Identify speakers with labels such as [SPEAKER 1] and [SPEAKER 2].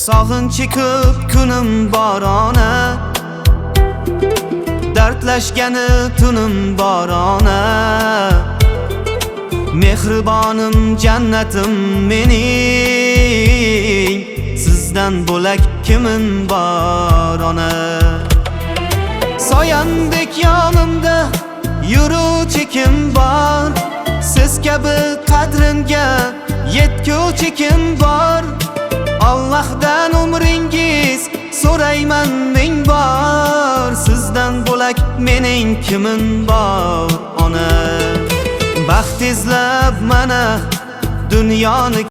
[SPEAKER 1] Sog'inchi ko'p kunim bor ona, dardlashgani tunim bor ona. Mehribonim jannatim mening, sizdan bo'lak kimim bor ona. Soyandek yonimda yuruvchi kim bor, siz kabi qadringa yetguvchi kim bor. Allohdan umringiz so'rayman ming bor, sizdan bo'lak mening kimim bor ona. Baxt izlab mana dunyoni